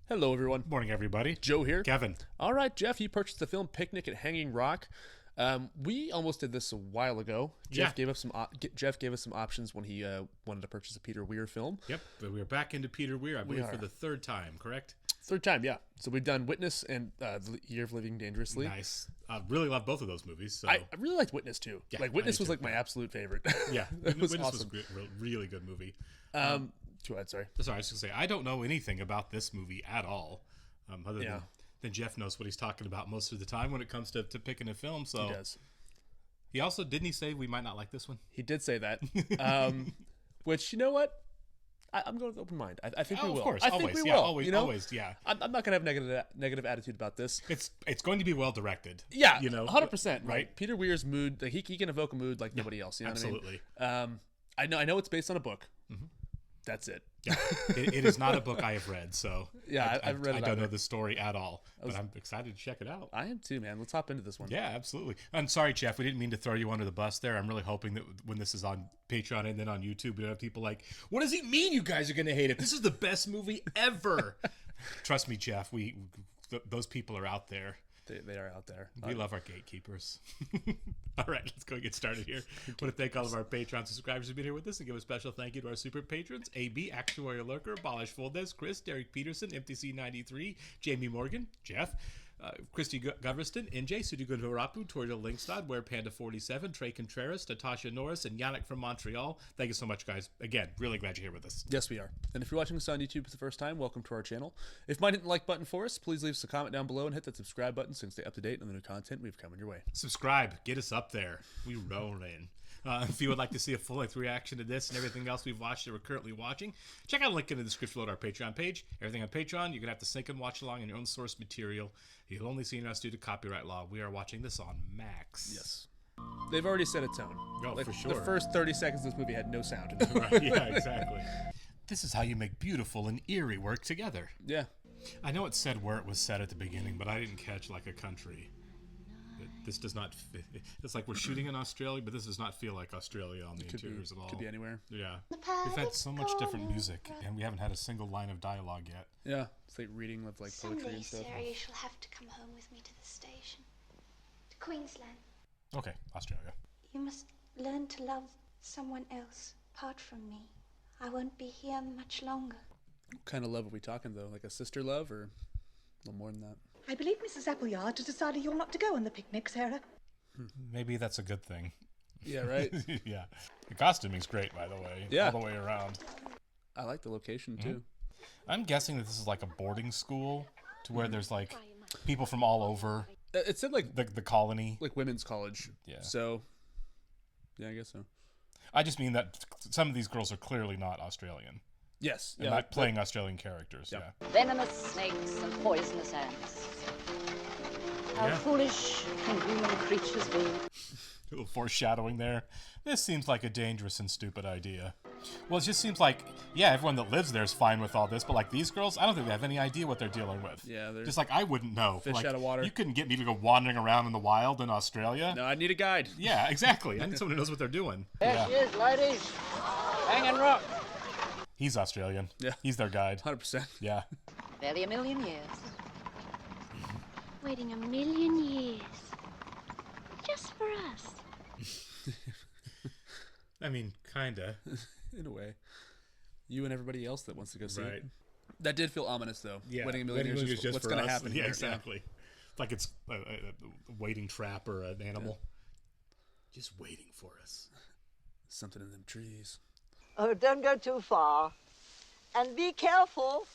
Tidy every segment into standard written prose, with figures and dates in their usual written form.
Hello, everyone. Morning, everybody. Joe here. Kevin. All right, Jeff, you purchased the film Picnic at Hanging Rock. We almost did this a while ago. Jeff gave us some options when he wanted to purchase a Peter Weir film. Yep, but we're back into Peter Weir, I believe, for the third time, correct? Third time, yeah. So we've done Witness and The Year of Living Dangerously. Nice. I really love both of those movies. So. I really liked Witness, too. Yeah, Witness was like my absolute favorite. Yeah, it was Witness awesome. was a really good movie. Go ahead, sorry. Sorry, I was just going to say, I don't know anything about this movie at all, other than Jeff knows what he's talking about most of the time when it comes to picking a film. So He does. He also, didn't he say we might not like this one? He did say that. Which, you know what? I'm going with open mind. I think we will. Of course, I always. think we Yeah, will. always, you know? always, yeah. I'm not going to have negative attitude about this. It's going to be well directed. Yeah, you know, 100%. right? Peter Weir's mood, like, he can evoke a mood like nobody else. You know absolutely. What I mean? I know it's based on a book. Mm-hmm. That's it. Yeah. It is not a book I have read, so yeah, I've read it. I don't know the story at all, but I'm excited to check it out. I am too, man. Let's hop into this one. Yeah, absolutely. I'm sorry, Jeff. We didn't mean to throw you under the bus there. I'm really hoping that when this is on Patreon and then on YouTube, we don't have people like, what does it mean you guys are going to hate it? This is the best movie ever. Trust me, Jeff. Those people are out there. They are out there. We love our gatekeepers. All right, let's go get started here. I want to thank all of our Patreon subscribers who've been here with us and give a special thank you to our super patrons, AB, Actuarial Lurker, Abolish Fullness, Chris, Derek Peterson, MTC93, Jamie Morgan, Jeff, Christy Goverston, NJ, Sudigun Varapu, Torio Linkstad, Where Panda 47, Trey Contreras, Natasha Norris, and Yannick from Montreal. Thank you so much, guys. Again, really glad you're here with us. Yes, we are. And if you're watching us on YouTube for the first time, welcome to our channel. If you might hit the like button for us, please leave us a comment down below and hit that subscribe button so you can stay up to date on the new content we've coming your way. Subscribe. Get us up there. We rolling. If you would like to see a full-length reaction to this and everything else we've watched that we're currently watching, check out a link in the description below our Patreon page. Everything on Patreon, you're going to have to sync and watch along in your own source material. You'll only see us due to copyright law. We are watching this on Max. Yes. They've already set a tone. Oh, like, for sure. The first 30 seconds of this movie had no sound. Right, yeah, exactly. This is how you make beautiful and eerie work together. Yeah. I know it said where it was set at the beginning, but I didn't catch like a country. This does not fit. It's like we're shooting in Australia, but this does not feel like Australia on the interiors at all. Could be anywhere. Yeah. We've had so much different music, and we haven't had a single line of dialogue yet. Yeah. It's like reading of like poetry and stuff. Sarah, you shall have to come home with me to the station. To Queensland. Okay, Australia. You must learn to love someone else apart from me. I won't be here much longer. What kind of love are we talking, though? Like a sister love or a little more than that? I believe Mrs. Appleyard has decided you're not to go on the picnic, Sarah. Maybe that's a good thing. Yeah, right? Yeah. The costuming's great, by the way. Yeah. All the way around. I like the location, too. I'm guessing that this is like a boarding school to where there's like people from all over It said like the colony. like women's college. Yeah. So, yeah, I guess so. I just mean that some of these girls are clearly not Australian. Yes. And not playing Australian characters. Yeah. Yeah. Venomous snakes and poisonous ants. How Yeah. foolish can human creatures be? A little foreshadowing there. This seems like a dangerous and stupid idea. Well, it just seems like, yeah, everyone that lives there is fine with all this, but like these girls, I don't think they have any idea what they're dealing with. Yeah, they're just like I wouldn't know. fish like, out of water. You couldn't get me to go wandering around in the wild in Australia. No, I need a guide. Yeah, exactly. I need someone who knows what they're doing. There she is, ladies. Hanging rock. He's Australian. Yeah. He's their guide. 100%. Yeah. Barely a million years. Waiting a million years. Just for us. I mean, kinda. In a way. You and everybody else that wants to go see Right. it. That did feel ominous, though. Yeah. Waiting a million years. just What's for going to us. happen Yeah, here? exactly. Like it's a waiting trap or an animal. Just waiting for us. Something in them trees. Oh, don't go too far. And be careful.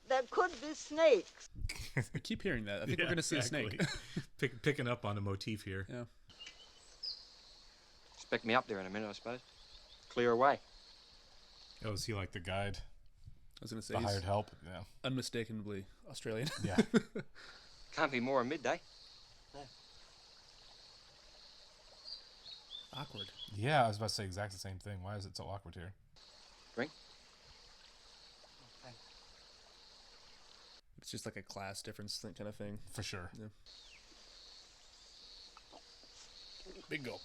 There could be snakes. I keep hearing that. I think we're going to see a snake. Picking up on a motif here. Yeah. Expect me up there in a minute, I suppose. Clear away. Oh, is he like the guide? I was going to say The he's hired help? Yeah. unmistakably Australian. Yeah. Can't be more than midday. Awkward. Yeah, I was about to say exactly the same thing. Why is it so awkward here? Drink? It's just like a class difference kind of thing. For sure. Yeah. Big gulp.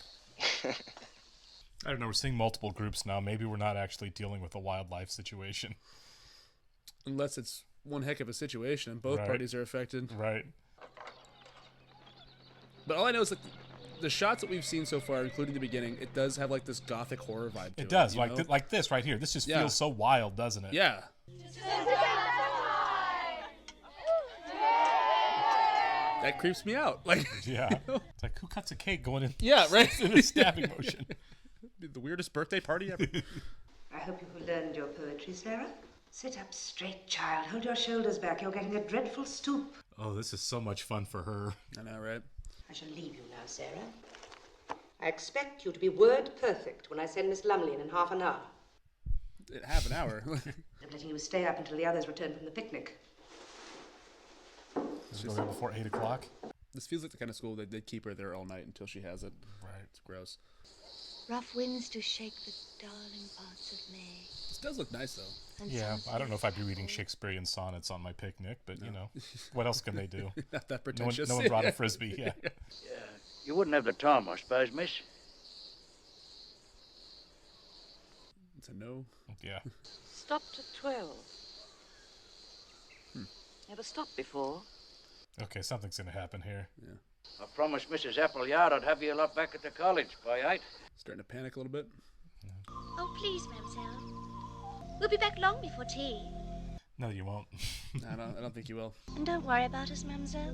I don't know. We're seeing multiple groups now. Maybe we're not actually dealing with a wildlife situation. Unless it's one heck of a situation, and both Right. parties are affected. Right. But all I know is that the shots that we've seen so far, including the beginning, it does have like this gothic horror vibe to it. It does, you know? like this right here. This just Yeah. feels so wild, doesn't it? Yeah. That creeps me out. Like, Yeah. It's like, who cuts a cake going in? yeah, right. In a stabbing motion. The weirdest birthday party ever. I hope you have learned your poetry, Sarah. Sit up straight, child. Hold your shoulders back. You're getting a dreadful stoop. Oh, this is so much fun for her. I know, right? I shall leave you now, Sarah. I expect you to be word perfect when I send Miss Lumley in half an hour. Half an hour. I'm letting you stay up until the others return from the picnic. Let's go there before 8 o'clock. This feels like the kind of school that they'd keep her there all night until she has it. Right. It's gross. Rough winds do shake the darling parts of May. This does look nice, though. And Yeah, some I don't know if I'd be reading Shakespearean sonnets on my picnic, but you know, what else can they do? Not that No one, pretentious. no one brought a frisbee. Yeah. You wouldn't have the time, I suppose, miss. It's a no. Yeah. Stopped at 12. Never stopped before. Okay, something's gonna happen here. I promised Mrs. Appleyard I'd have you lot back at the college by 8. Starting to panic a little bit. Oh, please, mademoiselle. We'll be back long before tea. No, you won't. I don't think you will. And don't worry about us, mademoiselle.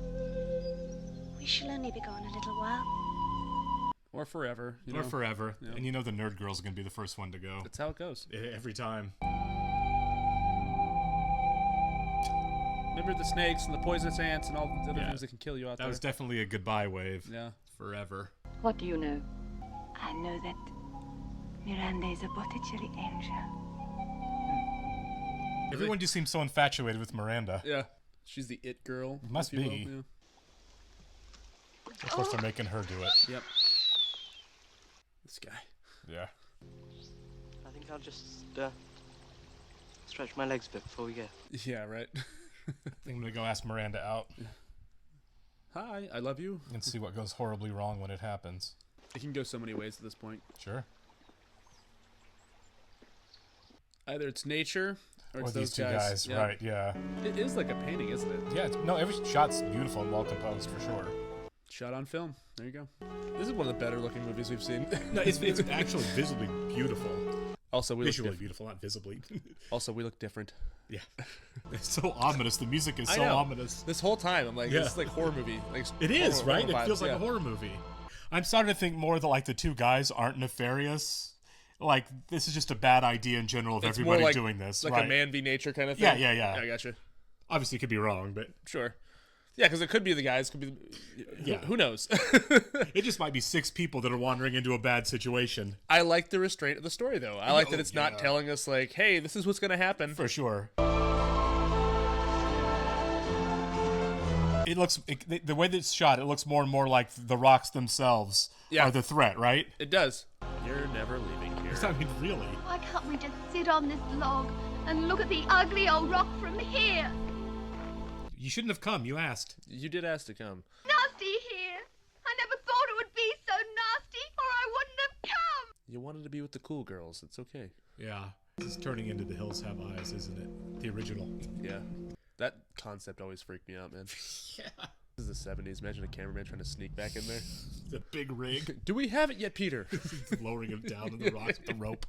We shall only be gone a little while. Or forever. You Or know? forever. Yeah. And you know the nerd girl's gonna be the first one to go. That's how it goes. Every time. Remember the snakes and the poisonous ants and all the other Yeah. things that can kill you out That there. was definitely a goodbye wave. Yeah. Forever. What do you know? I know that Miranda is a Botticelli angel. Everyone just seems so infatuated with Miranda. Yeah. She's the it girl. Must if you will. be. Yeah. Of course, they're making her do it. Yep. This guy. Yeah. I think I'll just stretch my legs a bit before we go. Yeah, right. I think I'm gonna go ask Miranda out Hi, I love you. and see what goes horribly wrong when it happens. It can go so many ways at this point. Sure. Either it's nature or it's Or these those two guys, Yeah. right? Yeah. It is like a painting, isn't it? Yeah. No, every shot's beautiful and well composed for sure. Shot on film. There you go. This is one of the better looking movies we've seen. No, it's actually visibly beautiful. Also, we Visually look beautiful, not visibly. Also, we look different. Yeah. It's so ominous. The music is I so know. ominous. This whole time, I'm like, Yeah. this is like horror movie. Like It is, horror- right? horror It feels vibes, like yeah. a horror movie. I'm starting to think more that like the two guys aren't nefarious. Like this is just a bad idea in general of It's everybody more like, doing this. like right? a man v nature kind of thing. Yeah. I gotcha. Obviously, it could be wrong, but Sure. Yeah, because it could be the guys. Could be. Yeah. Who knows? it just might be 6 people that are wandering into a bad situation. I like the restraint of the story, though. I like that Oh, it's yeah. not telling us like, "Hey, this is what's going to happen." For sure. It looks the way that it's shot. It looks more and more like the rocks themselves Yeah. are the threat, right? It does. You're never leaving here. I mean, really. Why can't we just sit on this log and look at the ugly old rock from here? You shouldn't have come. You asked. You did ask to come. Nasty here. I never thought it would be so nasty, or I wouldn't have come. You wanted to be with the cool girls. It's okay. Yeah. This is turning into The Hills Have Eyes, isn't it? The original. Yeah. That concept always freaked me out, man. Yeah. This is the 70s. Imagine a cameraman trying to sneak back in there. The big rig. Do we have it yet, Peter? Lowering him down in the rocks with the rope.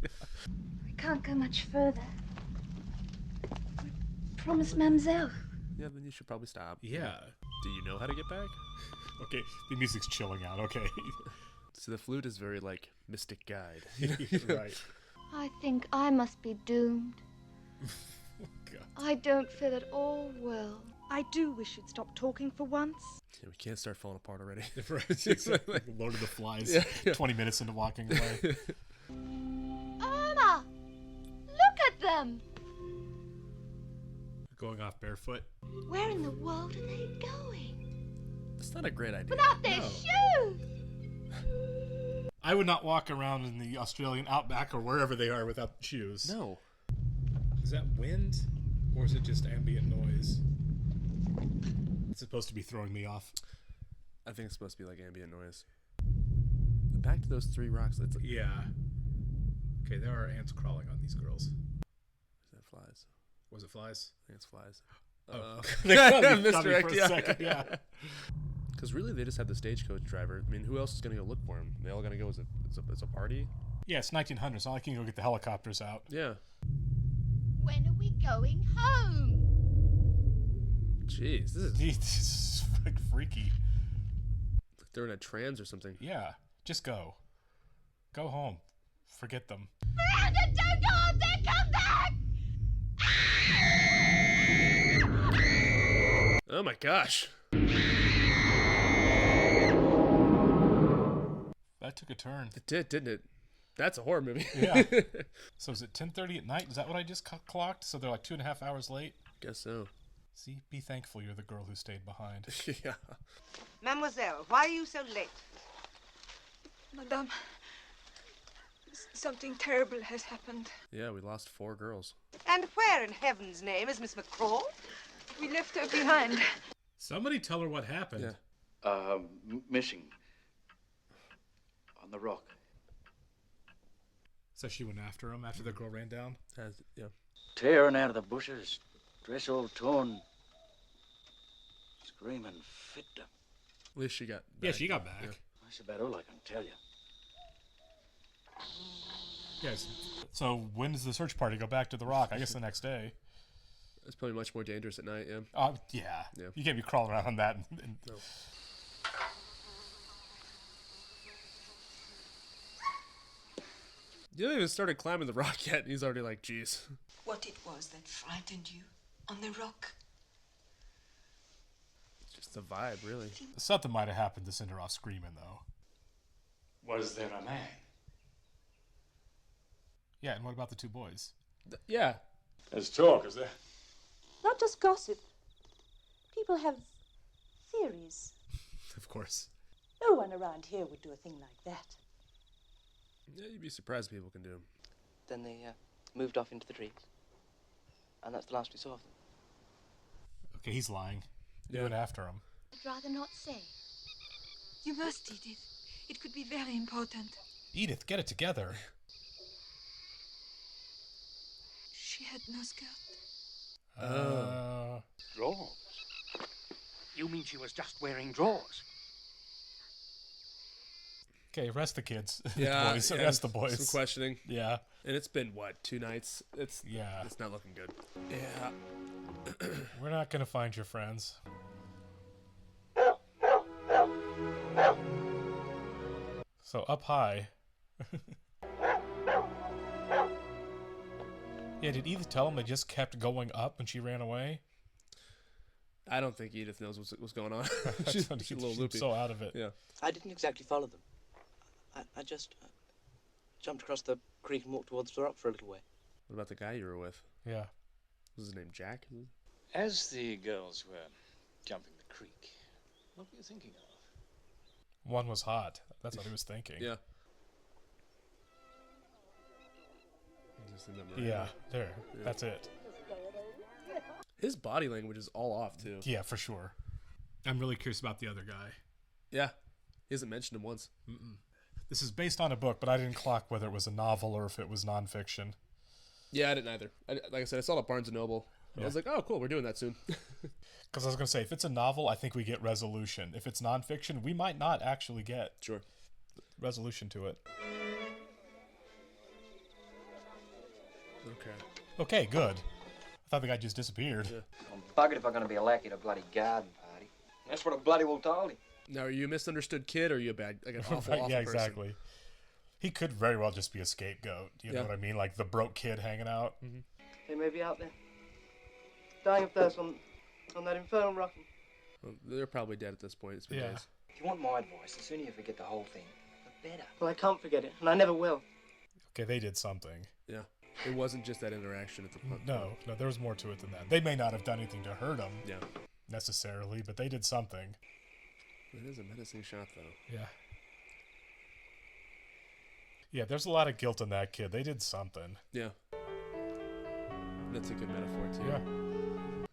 We can't go much further. We promised mademoiselle. Yeah, then you should probably stop. Yeah. Do you know how to get back? Okay, the music's chilling out. Okay. So the flute is very, like, mystic guide. Right. I think I must be doomed. Oh, God. I don't feel at all well. I do wish you'd stop talking for once. Yeah, we can't start falling apart already. Right. Exactly. Lord of the Flies. Yeah. 20 minutes into walking away. Irma! Look at them! Going off barefoot. Where in the world are they going? It's not a great idea. Without their shoes! I would not walk around in the Australian outback or wherever they are without shoes. No. Is that wind? Or is it just ambient noise? It's supposed to be throwing me off. I think it's supposed to be like ambient noise. Back to those 3 rocks. It's like, Yeah. Okay, there are ants crawling on these girls. that flies. Was it flies? I think it's flies. They caught me misdirect, for a yeah. second, yeah. Because really, they just have the stagecoach driver. I mean, who else is going to go look for him? They all going to go as a party? Yeah, it's 1900s. It's not like you can go get the helicopters out. Yeah. When are we going home? Jeez, this is like freaky. Like they're in a trance or something. Yeah, just go. Go home. Forget them. Miranda, don't go up there! Come back! Oh my gosh. That took a turn. It did, didn't it? That's a horror movie. Yeah. So is it 10:30 at night? Is that what I just clocked? So they're like 2.5 hours late? Guess so. See, be thankful you're the girl who stayed behind. Yeah. Mademoiselle, why are you so late? Madame, something terrible has happened. Yeah, we lost 4 girls. And where in heaven's name is Miss McCraw? We left her behind. Somebody tell her what happened. Yeah. Missing. On the rock. So she went after him after the girl ran down? Yeah. Tearing out of the bushes. Dress all torn. Screaming fit them. At least she got back. Yeah, she got back. Yeah. That's about all I can tell you. Yes. So when does the search party go back to the rock? I guess the next day. It's probably much more dangerous at night, yeah. Yeah. Yeah. You can't be crawling around on that. No. You haven't even started climbing the rock yet, and he's already like, geez. What it was that frightened you on the rock? It's just the vibe, really. Something might have happened to send her off screaming, though. Was there a man? Yeah, and what about the 2 boys? Yeah. There's talk, is there? Not just gossip. People have theories. Of course. No one around here would do a thing like that. Yeah, you'd be surprised people can do them. Then they moved off into the trees. And that's the last we saw of them. Okay, he's lying. You went after him. I'd rather not say. You must, Edith. It could be very important. Edith, get it together. She had no skirt. Drawers? You mean she was just wearing drawers? Okay, arrest the kids. Yeah, boys. yeah, Arrest the boys. Some questioning. Yeah. And it's been, what, 2 nights? It's not looking good. Yeah. We're not going to find your friends. So up high. Yeah, did Edith tell him they just kept going up when she ran away? I don't think Edith knows what's going on. she's a little loopy. So out of it. Yeah. I didn't exactly follow them. I just jumped across the creek and walked towards the rock for a little way. What about the guy you were with? Yeah. Was his name Jack? As the girls were jumping the creek, what were you thinking of? One was hot. That's what he was thinking. Yeah. Yeah, there. Yeah. That's it. His body language is all off, too. Yeah, for sure. I'm really curious about the other guy. Yeah. He hasn't mentioned him once. Mm-mm. This is based on a book, but I didn't clock whether it was a novel or if it was nonfiction. Yeah, I didn't either. Like I said, I saw it at Barnes & Noble. Yeah. I was like, oh, cool, we're doing that soon. Because I was going to say, if it's a novel, I think we get resolution. If it's nonfiction, we might not actually get resolution to it. Okay, good. I thought the guy just disappeared. Yeah. I'm buggered if I'm going to be a lackey at a bloody garden party. That's what I bloody well told him. Now, are you a misunderstood kid, or are you an awful, awful yeah, person? Exactly. He could very well just be a scapegoat. You know what I mean? Like the broke kid hanging out. Mm-hmm. They may be out there, dying of thirst on that infernal rock. Well, they're probably dead at this point. It's been days. If you want my advice, the sooner you forget the whole thing, the better. Well, I can't forget it, and I never will. Okay, they did something. Yeah. It wasn't just that interaction at the pub. No, there was more to it than that. They may not have done anything to hurt him. Yeah. Necessarily, but they did something. It is a menacing shot, though. Yeah. Yeah, there's a lot of guilt in that kid. They did something. Yeah. That's a good metaphor, too. Yeah.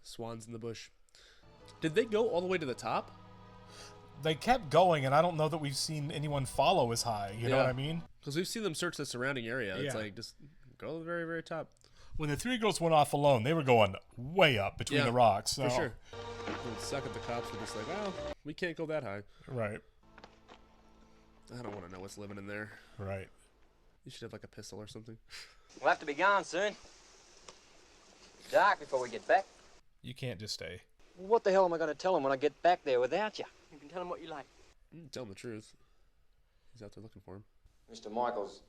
Swans in the bush. Did they go all the way to the top? They kept going, and I don't know that we've seen anyone follow as high. You know what I mean? Because we've seen them search the surrounding area. It's like, just go to the very, very top. When the three girls went off alone, they were going way up between the rocks. So. For sure. The second the cops were just like, well, we can't go that high. Right. I don't want to know what's living in there. Right. You should have like a pistol or something. We'll have to be gone soon. Dark before we get back. You can't just stay. Well, what the hell am I going to tell him when I get back there without you? You can tell him what you like. Tell him the truth. He's out there looking for him. Mr. Michael's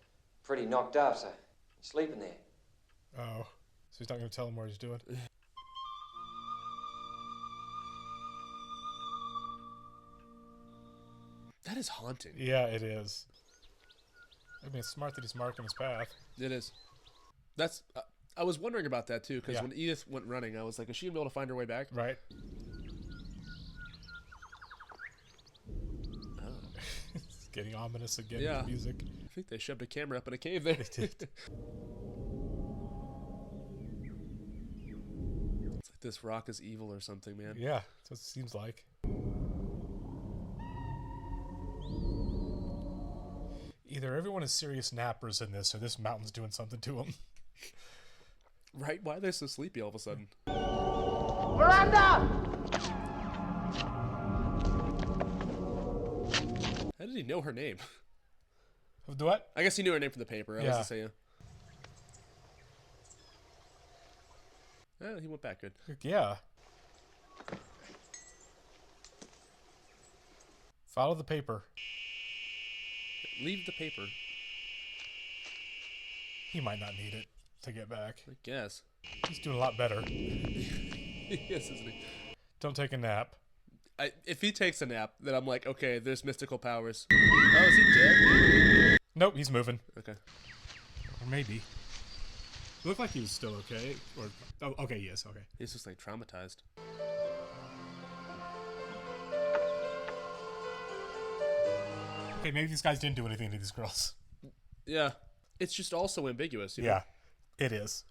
pretty knocked up, so he's sleeping there. Oh. So he's not going to tell him what he's doing? That is haunting. Yeah, it is. I mean, it's smart that he's marking his path. It is. That's... I was wondering about that, too, because when Edith went running, I was like, is she going to be able to find her way back? Right. Oh. It's getting ominous again Yeah. with the music. I think they shoved a camera up in a cave there. They did. It's like this rock is evil or something, man. Yeah, that's what it seems like. Either everyone is serious nappers in this, or this mountain's doing something to them. Right? Why are they so sleepy all of a sudden? Miranda! How did he know her name? The what? I guess he knew her name from the paper. I was to say, yeah. He went back good. Yeah. Follow the paper. Leave the paper. He might not need it to get back. I guess. He's doing a lot better. Yes, isn't he? Don't take a nap. If he takes a nap, then I'm like, okay, there's mystical powers. Oh, is he dead? Nope, he's moving. Okay. Or maybe. It looked like he was still okay. Or okay, yes, okay. He's just like traumatized. Okay, maybe these guys didn't do anything to these girls. Yeah. It's just also ambiguous. You know? Yeah, it is.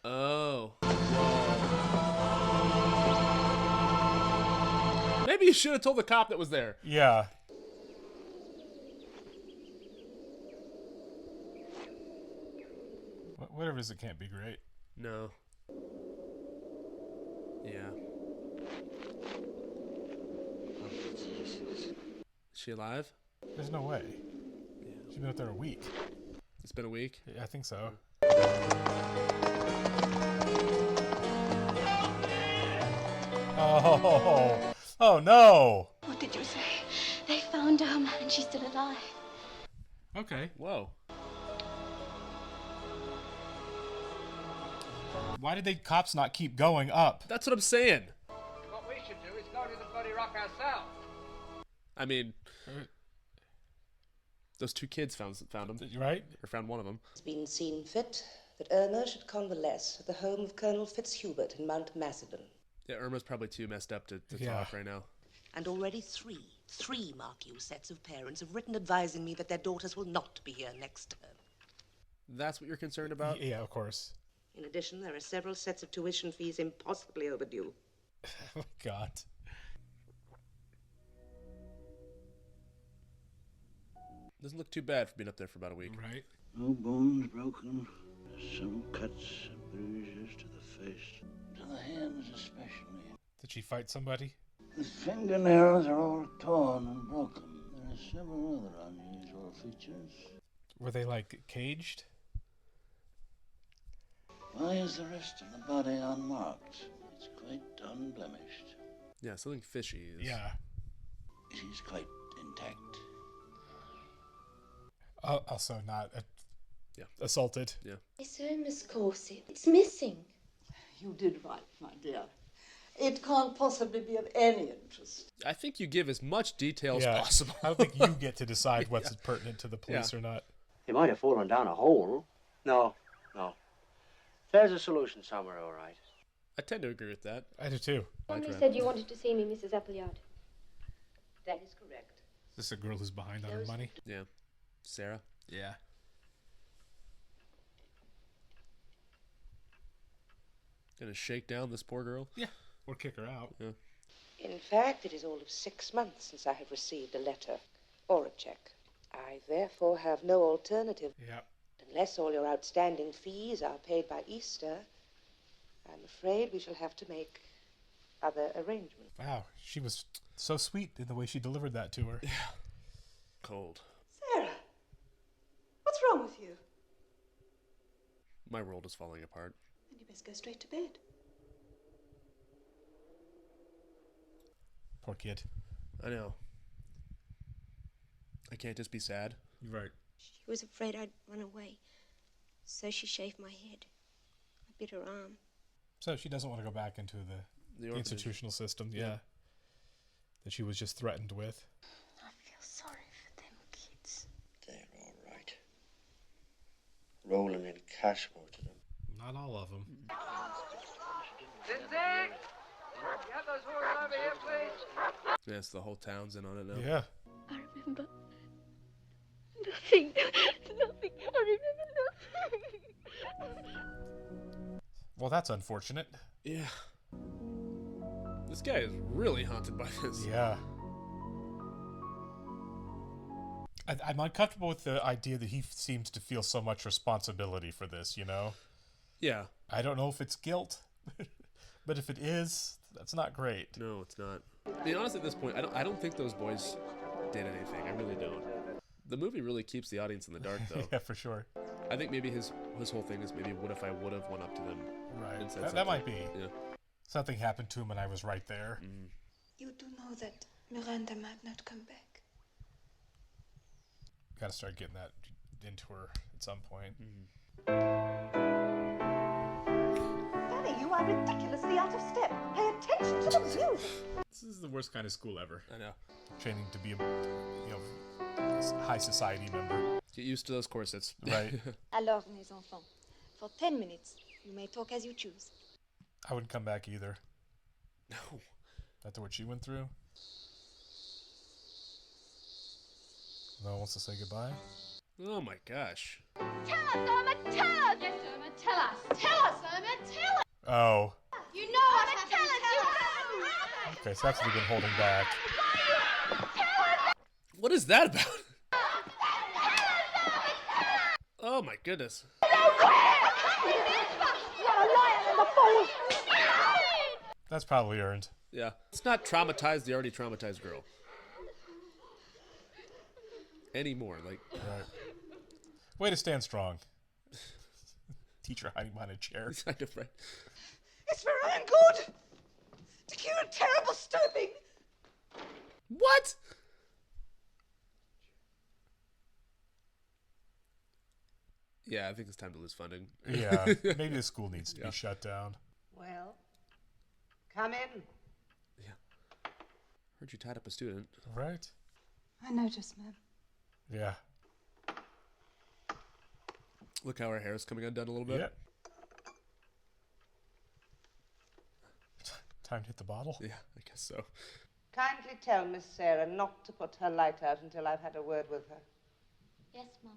Oh. Whoa. Maybe you should have told the cop that was there. Yeah. Whatever it is, it can't be great. No. Yeah. Is she alive? There's no way. Yeah. She's been out there a week. It's been a week? Yeah, I think so. Oh. Oh, no. What did you say? They found Irma and she's still alive. Okay. Whoa. Why did the cops not keep going up? That's what I'm saying. What we should do is go to the bloody rock ourselves. I mean, those two kids found him. Right? Or found one of them. It's been seen fit that Irma should convalesce at the home of Colonel Fitzhubert in Mount Macedon. Yeah, Irma's probably too messed up to talk right now. And already three, mark you, sets of parents have written advising me that their daughters will not be here next term. That's what you're concerned about? Yeah, of course. In addition, there are several sets of tuition fees impossibly overdue. Oh, God. Doesn't look too bad for being up there for about a week. Right. No bones broken. Some cuts and bruises to the face. To the hands especially. Did she fight somebody? The fingernails are all torn and broken. There are several other unusual features. Were they, like, caged? Why is the rest of the body unmarked? It's quite unblemished. Yeah, something fishy is... Yeah. It is quite intact. Also not assaulted. Yeah. It's Miss Corsi. It's missing. You did right, my dear. It can't possibly be of any interest. I think you give as much detail as possible. I don't think you get to decide what's pertinent to the police or not. He might have fallen down a hole. No. There's a solution somewhere, all right. I tend to agree with that. I do too. Somebody said you wanted to see me, Mrs. Appleyard. That is correct. Is this a girl who's behind on her money? Yeah. Sarah? Yeah. Gonna shake down this poor girl? Yeah. Or kick her out. Yeah. In fact, it is all of 6 months since I have received a letter or a check. I therefore have no alternative. Yep. Unless all your outstanding fees are paid by Easter, I'm afraid we shall have to make other arrangements. Wow, she was so sweet in the way she delivered that to her. Yeah. Cold. Sarah, what's wrong with you? My world is falling apart. Then you best go straight to bed. Poor kid. I know. I can't just be sad. You're right. She was afraid I'd run away, so she shaved my head. I bit her arm. So she doesn't want to go back into the institutional system, yeah. That she was just threatened with. I feel sorry for them kids. They're all right. Rolling in cash, most of them. Not all of them. Lindsay! You have those horses over here, please? Yes, the whole town's in on it now. Yeah. I remember nothing. Nothing. I remember nothing. Well, that's unfortunate. Yeah. This guy is really haunted by this. Yeah. I'm uncomfortable with the idea that he seems to feel so much responsibility for this, you know? Yeah. I don't know if it's guilt, but if it is, that's not great. No, it's not. I mean, honestly, at this point, I don't think those boys did anything. I really don't. The movie really keeps the audience in the dark, though. Yeah, for sure. I think maybe his whole thing is maybe what if I would have went up to them and said That might be. Yeah. Something happened to him and I was right there. Mm. You do know that Miranda might not come back. Got to start getting that into her at some point. Danny, you are ridiculously out of step. Pay attention to the music. This is the worst kind of school ever. I know. Training to be a high society member. Get used to those corsets. Right. Alors, mes enfants, for 10 minutes, you may talk as you choose. I wouldn't come back either. No. After what she went through. No one wants to say goodbye. Oh my gosh. Tell us, Irma, tell us! Yes, Irma, tell us! Tell us, Irma, tell us! Oh. You know what happened! Tell us! Okay, so that's what we've been holding back. What is that about? Oh my goodness. That's probably earned. Yeah. Let's not traumatize the already traumatized girl. Anymore. Like. Right. Way to stand strong. Teacher hiding behind a chair. Kind of right. It's for our own good. To cure a terrible stooping. What? Yeah, I think it's time to lose funding. Yeah, maybe the school needs to be shut down. Well, come in. Yeah. Heard you tied up a student. Right? I noticed, ma'am. Yeah. Look how her hair is coming undone a little bit. Yeah. Time to hit the bottle? Yeah, I guess so. Kindly tell Miss Sarah not to put her light out until I've had a word with her. Yes, Mum.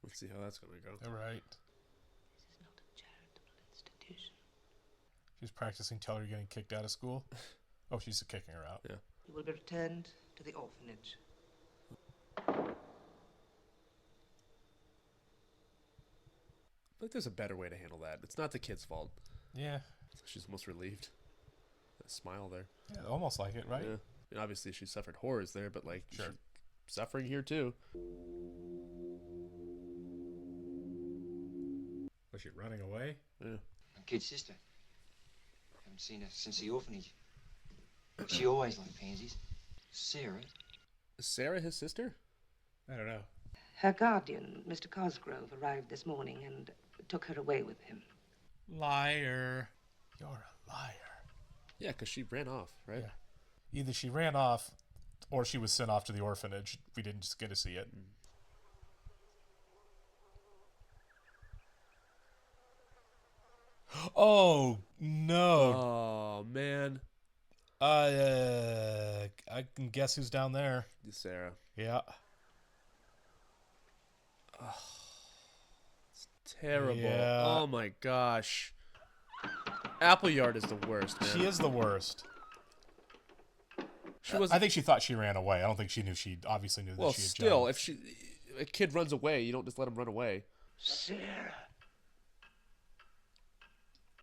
Let's see how that's going to go. All right. This is not a charitable institution. She's practicing tell her you're getting kicked out of school. Oh, she's kicking her out. Yeah. You will be returned to the orphanage. But there's a better way to handle that. It's not the kid's fault. Yeah. She's almost relieved. A smile there. Yeah, almost like it, right? Yeah. And obviously she suffered horrors there, but like sure. She's suffering here too. Was she running away? Yeah. My kid sister. Haven't seen her since the orphanage. She always liked pansies. Sarah. Is Sarah his sister? I don't know. Her guardian, Mr. Cosgrove, arrived this morning and took her away with him. Liar. You're a liar. Yeah, because she ran off, right? Yeah. Either she ran off or she was sent off to the orphanage. We didn't just get to see it. Oh, no. Oh, man. I can guess who's down there. Sarah. Yeah. Oh, it's terrible. Yeah. Oh, my gosh. Appleyard is the worst, man. She is the worst. She was. I think she thought she ran away. I don't think she knew. She obviously knew that she had jumped. if a kid runs away, you don't just let him run away. Sarah.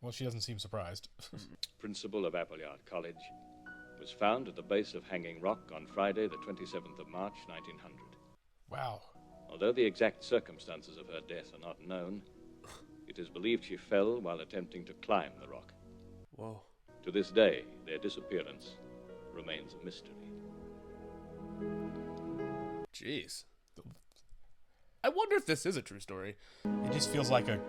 Well, she doesn't seem surprised. Principal of Appleyard College, was found at the base of Hanging Rock on Friday, the 27th of March, 1900. Wow. Although the exact circumstances of her death are not known, it is believed she fell while attempting to climb the rock. Whoa. To this day, their disappearance remains a mystery. Jeez. I wonder if this is a true story. It just feels like a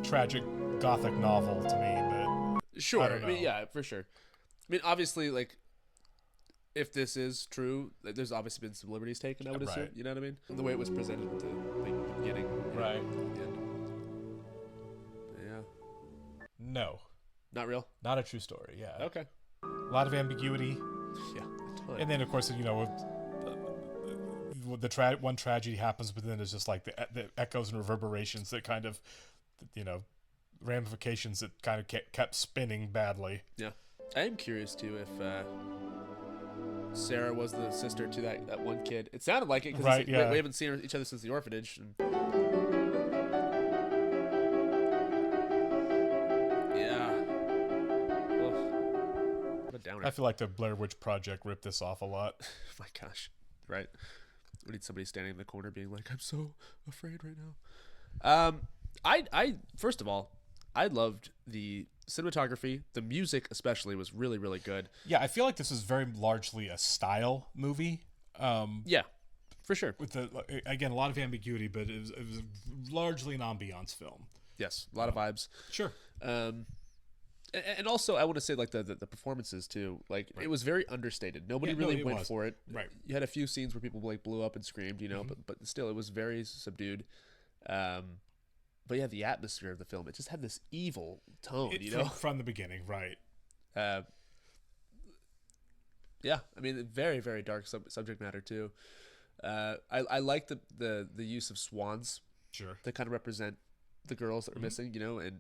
tragic gothic novel to me, but sure. I don't know. mean, yeah, for sure. I mean, obviously, like, if this is true, there's obviously been some liberties taken, I would assume. Right. You know what I mean? The way it was presented at the beginning. Right. At the end. Yeah. No. Not real? Not a true story, yeah. Okay. A lot of ambiguity. Yeah. And then, of course, you know, one tragedy happens, but then there's just like the echoes and reverberations that kind of, you know, ramifications that kind of kept spinning badly. Yeah. I am curious, too, if Sarah was the sister to that one kid. It sounded like it, because right, yeah. we haven't seen each other since the orphanage. And... yeah. What a downer. I feel like the Blair Witch Project ripped this off a lot. My gosh. Right. We need somebody standing in the corner being like, I'm so afraid right now. I first of all, I loved the cinematography. The music especially was really, really good. Yeah, I feel like this is very largely a style movie. Yeah, for sure. With again, a lot of ambiguity, but it was largely an ambiance film. Yes, a lot of vibes. Sure. And also, I want to say, like, the performances, too. Like, right. It was very understated. Nobody really went for it. Right. You had a few scenes where people, like, blew up and screamed, you know, but still, it was very subdued. But, yeah, the atmosphere of the film, it just had this evil tone, you know? From the beginning, right. Yeah, I mean, very, very dark subject matter, too. I like the use of swans. Sure. That kind of represent the girls that are missing, you know, and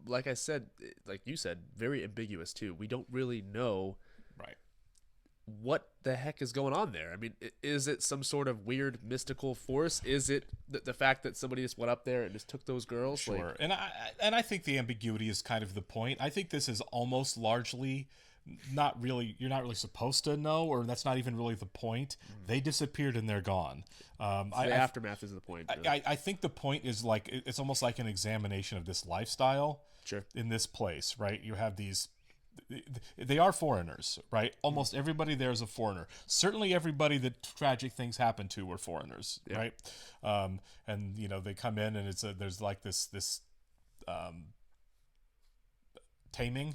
like I said, like you said, very ambiguous too. We don't really know, right, what the heck is going on there. I mean, is it some sort of weird mystical force? Is it the fact that somebody just went up there and just took those girls? Sure, and I think the ambiguity is kind of the point. I think this is almost largely not really. You're not really supposed to know, or that's not even really the point. They disappeared and they're gone. So the aftermath is the point. Really. I think the point is like it's almost like an examination of this lifestyle. Sure. In this place, right? You have these. They are foreigners, right? Almost everybody there is a foreigner. Certainly, everybody that tragic things happen to were foreigners, right? And you know they come in and there's like this taming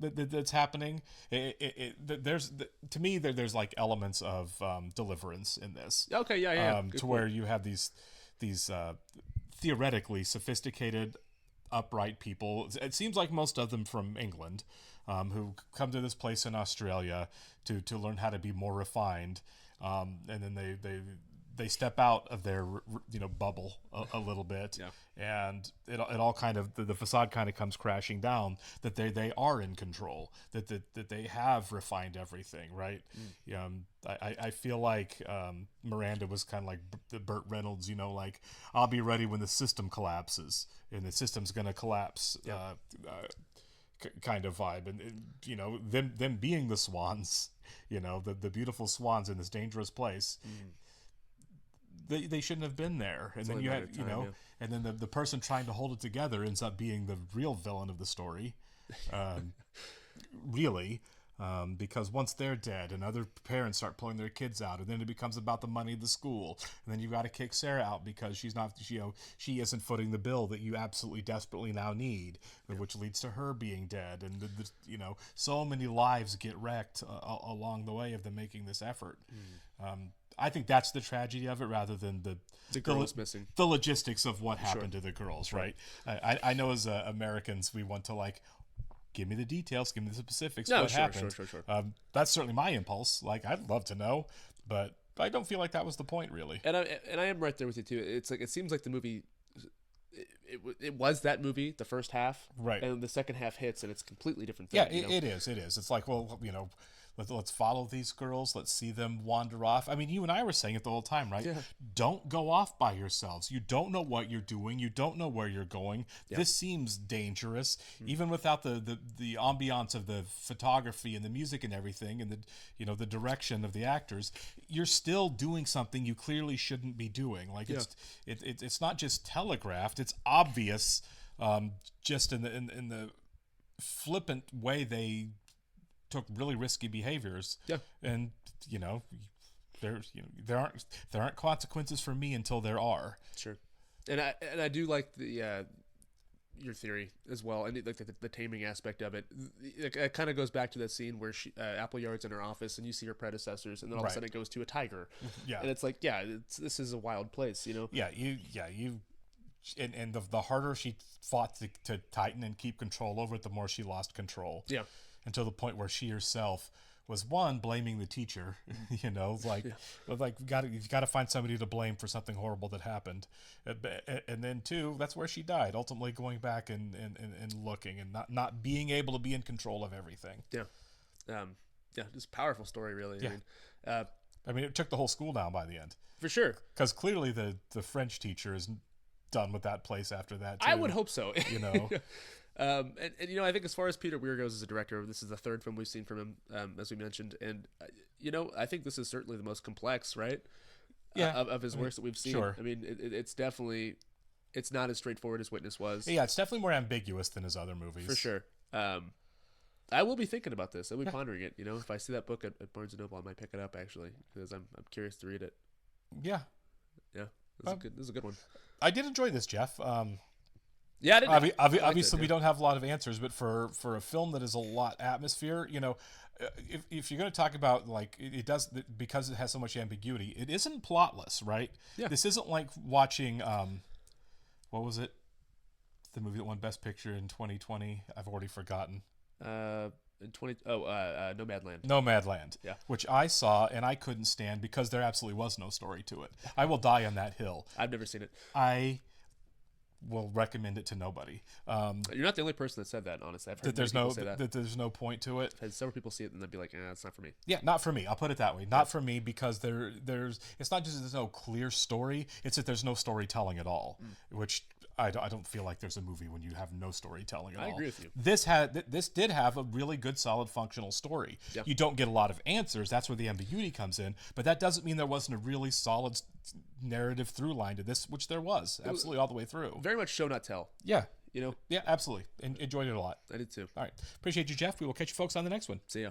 that's happening. To me there's like elements of deliverance in this. Okay, yeah. To where you have these theoretically sophisticated, upright people. It seems like most of them from England, who come to this place in Australia to learn how to be more refined, and then they step out of their bubble a little bit, and it all kind of the facade kind of comes crashing down. That they are in control. That they have refined everything, right? I feel like Miranda was kind of like the Burt Reynolds, like I'll be ready when the system collapses, and the system's going to collapse. Kind of vibe, and them being the swans, the beautiful swans in this dangerous place. They shouldn't have been there, and then you have and then the person trying to hold it together ends up being the real villain of the story, really, because once they're dead and other parents start pulling their kids out, and then it becomes about the money of the school, and then you got to kick Sarah out because she's not, she isn't footing the bill that you absolutely desperately now need, which leads to her being dead, and so many lives get wrecked along the way of them making this effort. I think that's the tragedy of it, rather than the girls missing, the logistics of what happened to the girls. Right? I know as Americans we want to like, give me the details, give me the specifics. No, what happened? Sure. That's certainly my impulse. Like I'd love to know, but I don't feel like that was the point really. And I am right there with you too. It's like it seems like the movie. It was that movie, the first half, right, and the second half hits, and it's a completely different thing. Yeah, it is. It's like, well, let's follow these girls. Let's see them wander off. I mean, you and I were saying it the whole time, right? Yeah. Don't go off by yourselves. You don't know what you're doing. You don't know where you're going. Yeah. This seems dangerous, even without the ambiance of the photography and the music and everything, and the direction of the actors. You're still doing something you clearly shouldn't be doing. Like it's not just telegraphed. It's obvious, just in the flippant way they took really risky behaviors. Yeah. And there aren't consequences for me until there are. Sure. And I do like the your theory as well, and like the taming aspect of it. It kind of goes back to that scene where Appleyard's in her office, and you see her predecessors, and then all of a sudden it goes to a tiger. Yeah. And it's like, this is a wild place, you know. Yeah. And the harder she fought to tighten and keep control over it, the more she lost control. Yeah. Until the point where she herself was blaming the teacher, you've got to find somebody to blame for something horrible that happened, and then two, that's where she died, ultimately going back and looking and not being able to be in control of everything. Yeah, just a powerful story, really. Yeah. I mean, it took the whole school down by the end, for sure, because clearly the French teacher is done with that place after that too. I would hope so. And I think as far as Peter Weir goes as a director, this is the third film we've seen from him, as we mentioned, and I think this is certainly the most complex, right? Of his works that we've seen. Sure. I mean, it's definitely, it's not as straightforward as Witness was. Yeah, it's definitely more ambiguous than his other movies, for sure. I will be thinking about this. I'll be pondering it. If I see that book at Barnes & Noble, I might pick it up actually, because I'm curious to read it. Yeah. This is a good one. I did enjoy this, Jeff. Yeah, I did. Obviously, we don't have a lot of answers, but for a film that is a lot atmosphere, if you're going to talk about, like, it does, because it has so much ambiguity, it isn't plotless, right? Yeah. This isn't like watching, what was it? The movie that won Best Picture in 2020. I've already forgotten. Nomadland. Nomadland. Yeah. Which I saw and I couldn't stand because there absolutely was no story to it. I will die on that hill. I've never seen it. I will recommend it to nobody. You're not the only person that said that, honestly. I've heard that there's many no people say that. that there's no point to it. I've had several people see it and they'd be like, it's not for me. Yeah, not for me. I'll put it that way. Not for me, because there's it's not just that there's no clear story, it's that there's no storytelling at all, which I don't feel like there's a movie when you have no storytelling at all. I agree with you. This did have a really good, solid, functional story. Yeah. You don't get a lot of answers. That's where the ambiguity comes in. But that doesn't mean there wasn't a really solid narrative through line to this, which there was absolutely all the way through. Very much show not tell. Yeah. Yeah, absolutely. Enjoyed it a lot. I did too. All right. Appreciate you, Jeff. We will catch you folks on the next one. See ya.